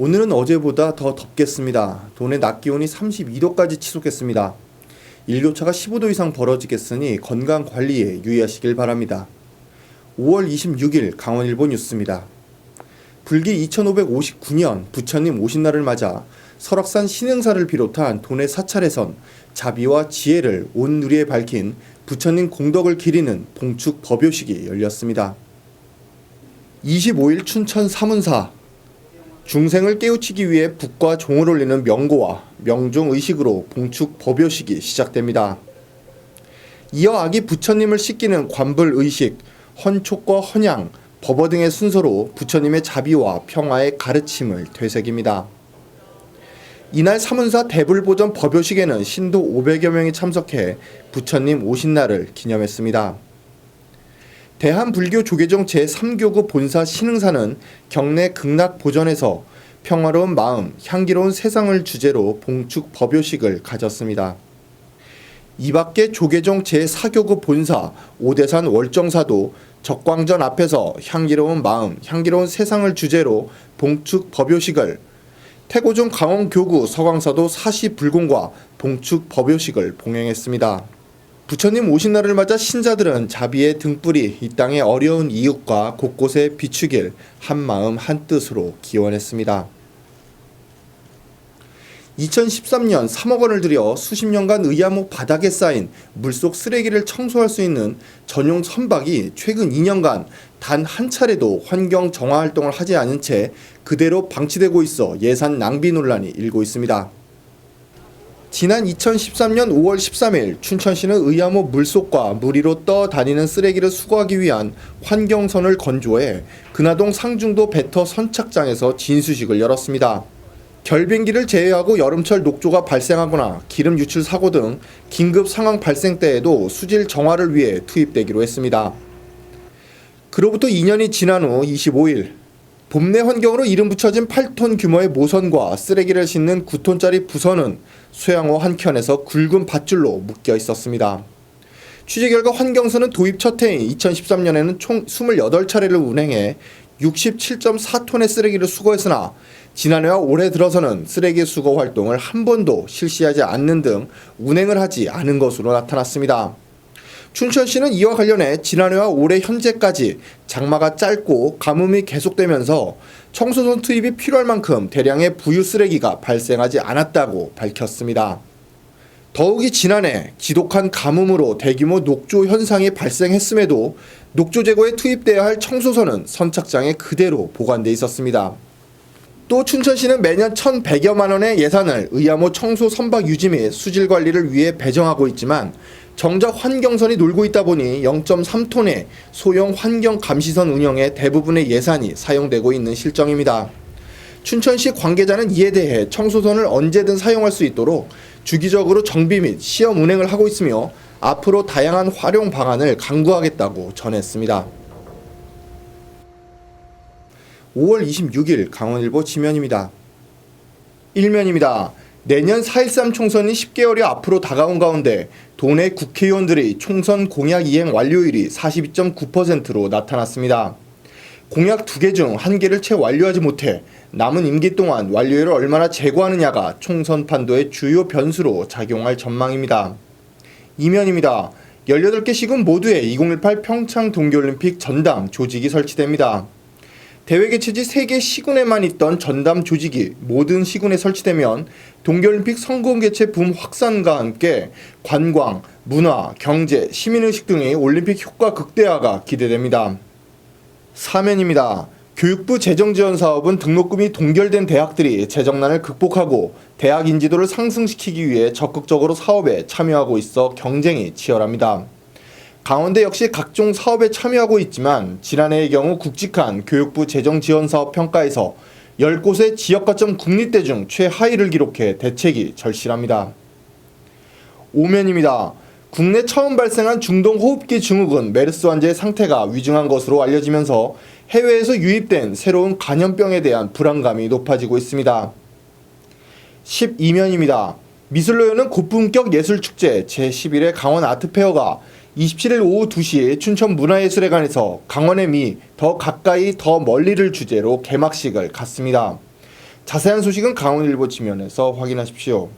오늘은 어제보다 더 덥겠습니다. 도내 낮 기온이 32도까지 치솟겠습니다. 일교차가 15도 이상 벌어지겠으니 건강 관리에 유의하시길 바랍니다. 5월 26일 강원일보 뉴스입니다. 불기 2559년 부처님 오신 날을 맞아 설악산 신흥사를 비롯한 도내 사찰에선 자비와 지혜를 온 누리에 밝힌 부처님 공덕을 기리는 봉축 법요식이 열렸습니다. 25일 춘천 사문사 중생을 깨우치기 위해 북과 종을 올리는 명고와 명종 의식으로 봉축 법요식이 시작됩니다. 이어 아기 부처님을 씻기는 관불 의식, 헌촉과 헌양, 법어 등의 순서로 부처님의 자비와 평화의 가르침을 되새깁니다. 이날 사문사 대불보전 법요식에는 신도 500여 명이 참석해 부처님 오신 날을 기념했습니다. 대한불교 조계종 제3교구 본사 신흥사는 경내 극락보전에서 평화로운 마음, 향기로운 세상을 주제로 봉축 법요식을 가졌습니다. 이 밖에 조계종 제4교구 본사 오대산 월정사도 적광전 앞에서 향기로운 마음, 향기로운 세상을 주제로 봉축 법요식을, 태고종 강원교구 서광사도 사시불공과 봉축 법요식을 봉행했습니다. 부처님 오신 날을 맞아 신자들은 자비의 등불이 이 땅의 어려운 이웃과 곳곳에 비추길 한마음 한뜻으로 기원했습니다. 2013년 3억 원을 들여 수십 년간 의암호 바닥에 쌓인 물속 쓰레기를 청소할 수 있는 전용 선박이 최근 2년간 단 한 차례도 환경 정화 활동을 하지 않은 채 그대로 방치되고 있어 예산 낭비 논란이 일고 있습니다. 지난 2013년 5월 13일 춘천시는 의암호 물속과 물 위로 떠다니는 쓰레기를 수거하기 위한 환경선을 건조해 근화동 상중도 배터 선착장에서 진수식을 열었습니다. 결빙기를 제외하고 여름철 녹조가 발생하거나 기름 유출 사고 등 긴급 상황 발생 때에도 수질 정화를 위해 투입되기로 했습니다. 그로부터 2년이 지난 후 25일 봄내 환경으로 이름 붙여진 8톤 규모의 모선과 쓰레기를 싣는 9톤짜리 부선은 수양호 한켠에서 굵은 밧줄로 묶여 있었습니다. 취재 결과 환경선은 도입 첫 해인 2013년에는 총 28차례를 운행해 67.4톤의 쓰레기를 수거했으나 지난해와 올해 들어서는 쓰레기 수거 활동을 한 번도 실시하지 않는 등 운행을 하지 않은 것으로 나타났습니다. 춘천시는 이와 관련해 지난해와 올해 현재까지 장마가 짧고 가뭄이 계속되면서 청소선 투입이 필요할 만큼 대량의 부유 쓰레기가 발생하지 않았다고 밝혔습니다. 더욱이 지난해 지독한 가뭄으로 대규모 녹조 현상이 발생했음에도 녹조 제거에 투입돼야 할 청소선은 선착장에 그대로 보관돼 있었습니다. 또 춘천시는 매년 1,100여만 원의 예산을 의암호 청소 선박 유지 및 수질 관리를 위해 배정하고 있지만 정작 환경선이 놀고 있다 보니 0.3톤의 소형 환경 감시선 운영에 대부분의 예산이 사용되고 있는 실정입니다. 춘천시 관계자는 이에 대해 청소선을 언제든 사용할 수 있도록 주기적으로 정비 및 시험 운행을 하고 있으며 앞으로 다양한 활용 방안을 강구하겠다고 전했습니다. 5월 26일 강원일보 지면입니다. 1면입니다. 내년 4.13 총선이 10개월이 앞으로 다가온 가운데 도내 국회의원들의 총선 공약 이행 완료율이 42.9%로 나타났습니다. 공약 2개 중 1개를 채 완료하지 못해 남은 임기 동안 완료율을 얼마나 제고하느냐가 총선 판도의 주요 변수로 작용할 전망입니다. 2면입니다. 18개 시군 모두에 2018 평창 동계올림픽 전담 조직이 설치됩니다. 대회 개최지 3개 시군에만 있던 전담 조직이 모든 시군에 설치되면 동계올림픽 성공 개최 붐 확산과 함께 관광, 문화, 경제, 시민의식 등의 올림픽 효과 극대화가 기대됩니다. 4면입니다. 교육부 재정지원 사업은 등록금이 동결된 대학들이 재정난을 극복하고 대학 인지도를 상승시키기 위해 적극적으로 사업에 참여하고 있어 경쟁이 치열합니다. 강원대 역시 각종 사업에 참여하고 있지만 지난해의 경우 굵직한 교육부 재정지원사업 평가에서 10곳의 지역가점 국립대 중 최하위를 기록해 대책이 절실합니다. 5면입니다. 국내 처음 발생한 중동호흡기 증후군 메르스 환자의 상태가 위중한 것으로 알려지면서 해외에서 유입된 새로운 간염병에 대한 불안감이 높아지고 있습니다. 12면입니다. 미술로 여는 고품격 예술축제 제11회 강원 아트페어가 27일 오후 2시 춘천문화예술회관에서 강원의 미, 더 가까이 더 멀리를 주제로 개막식을 갖습니다. 자세한 소식은 강원일보 지면에서 확인하십시오.